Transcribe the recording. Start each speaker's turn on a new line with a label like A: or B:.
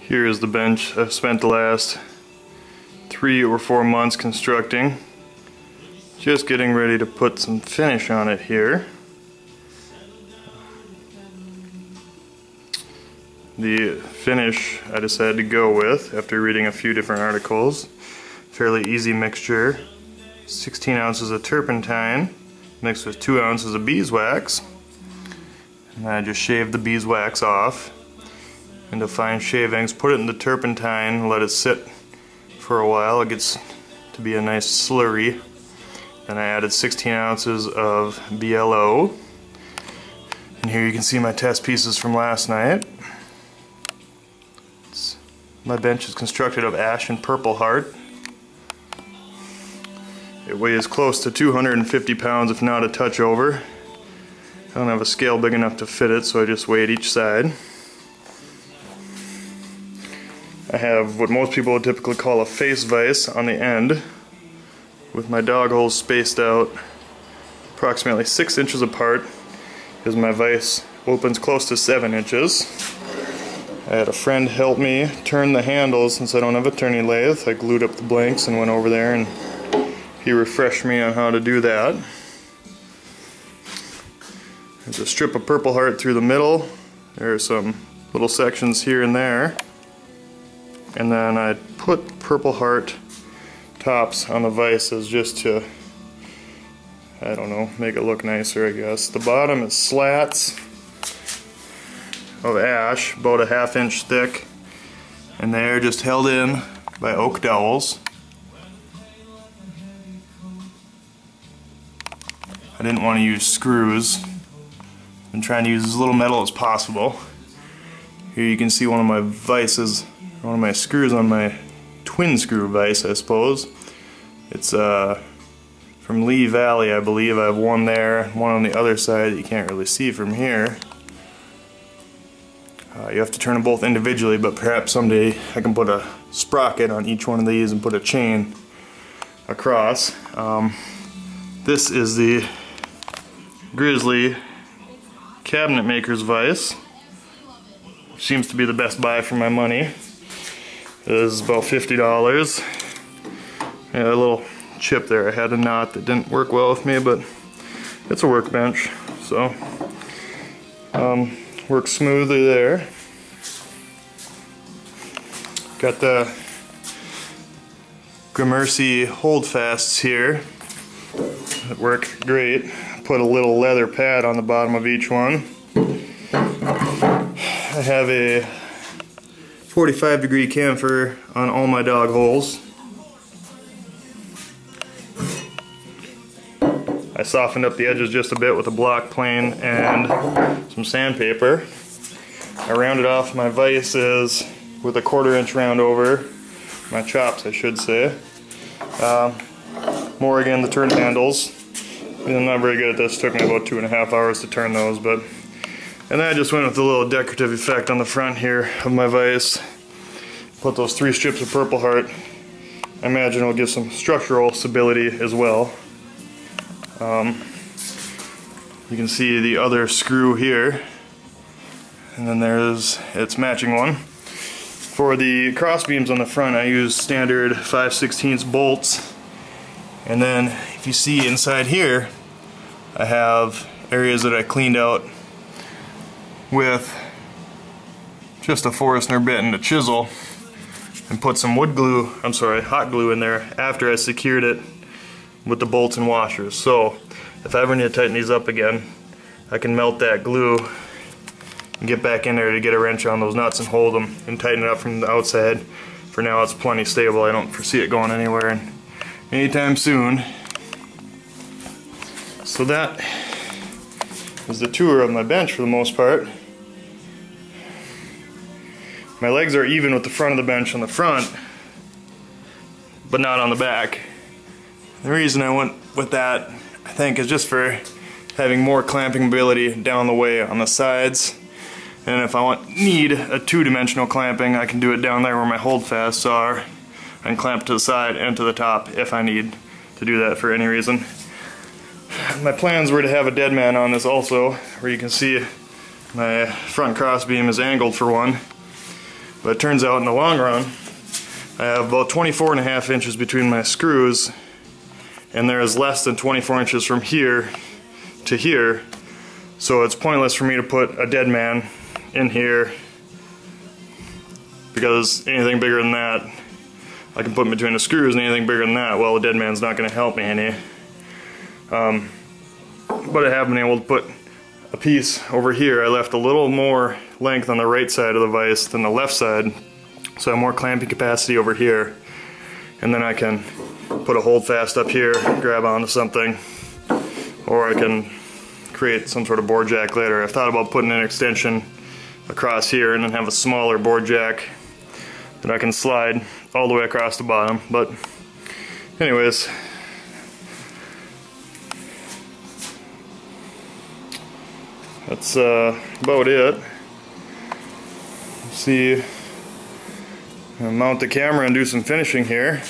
A: Here is the bench I've spent the last 3 or 4 months constructing. Just getting ready to put some finish on it here. The finish I decided to go with after reading a few different articles. Fairly easy mixture. 16 ounces of turpentine mixed with 2 ounces of beeswax. And I just shaved the beeswax off into fine shavings, put it in the turpentine, let it sit for a while. It gets to be a nice slurry. Then I added 16 ounces of BLO. And here you can see my test pieces from last night. My bench is constructed of ash and purple heart. It weighs close to 250 pounds, if not a touch over. I don't have a scale big enough to fit it, so I just weighed each side. I have what most people would typically call a face vise on the end, with my dog holes spaced out approximately 6 inches apart, because my vise opens close to 7 inches. I had a friend help me turn the handles since I don't have a turning lathe. I glued up the blanks and went over there and he refreshed me on how to do that. There's a strip of purple heart through the middle. There are some little sections here and there. And then I put purple heart tops on the vices just to, I don't know, make it look nicer, I guess. The bottom is slats of ash, about a 1/2 inch thick, and they're just held in by oak dowels. I didn't want to use screws. I'm trying to use as little metal as possible. Here you can see one of my vices, one of my screws on my twin screw vise, I suppose. It's from Lee Valley, I believe. I have one there, one on the other side that you can't really see from here. You have to turn them both individually, but perhaps someday I can put a sprocket on each one of these and put a chain across. This is the Grizzly cabinet maker's vise. Seems to be the best buy for my money. It is about $50. Yeah, a little chip there. I had a knot that didn't work well with me, but it's a workbench, so works smoothly there. Got the Gramercy holdfasts here that work great. Put a little leather pad on the bottom of each one. I have a 45-degree camphor on all my dog holes. I softened up the edges just a bit with a block plane and some sandpaper. I rounded off my vices with a 1/4 inch round over, my chops I should say. More again, the turn handles. I'm not very good at this, it took me about 2.5 hours to turn those, and then I just went with a little decorative effect on the front here of my vise. Put those 3 strips of purple heart. I imagine it'll give some structural stability as well. You can see the other screw here, and then there's its matching one. For the cross beams on the front, I use standard 5/16 bolts, and then if you see inside here, I have areas that I cleaned out with just a Forstner bit and a chisel, and put some hot glue in there after I secured it with the bolts and washers. So if I ever need to tighten these up again, I can melt that glue and get back in there to get a wrench on those nuts and hold them and tighten it up from the outside. For now it's plenty stable. I don't foresee it going anywhere anytime soon. So that is the tour of my bench for the most part. My legs are even with the front of the bench on the front, but not on the back. The reason I went with that, I think, is just for having more clamping ability down the way on the sides. And if I need a 2-dimensional clamping, I can do it down there where my holdfasts are and clamp to the side and to the top if I need to do that for any reason. My plans were to have a dead man on this also, where you can see my front crossbeam is angled for one. But it turns out in the long run, I have about 24.5 inches between my screws, and there is less than 24 inches from here to here, so it's pointless for me to put a dead man in here, because anything bigger than that I can put in between the screws, and anything bigger than that, well, the dead man's not going to help me any. But I have been able to put a piece over here. I left a little more length on the right side of the vise than the left side, so I have more clamping capacity over here, and then I can put a holdfast up here, grab onto something, or I can create some sort of board jack later. I've thought about putting an extension across here and then have a smaller board jack that I can slide all the way across the bottom. But anyways, that's about it. See, I'll mount the camera and do some finishing here.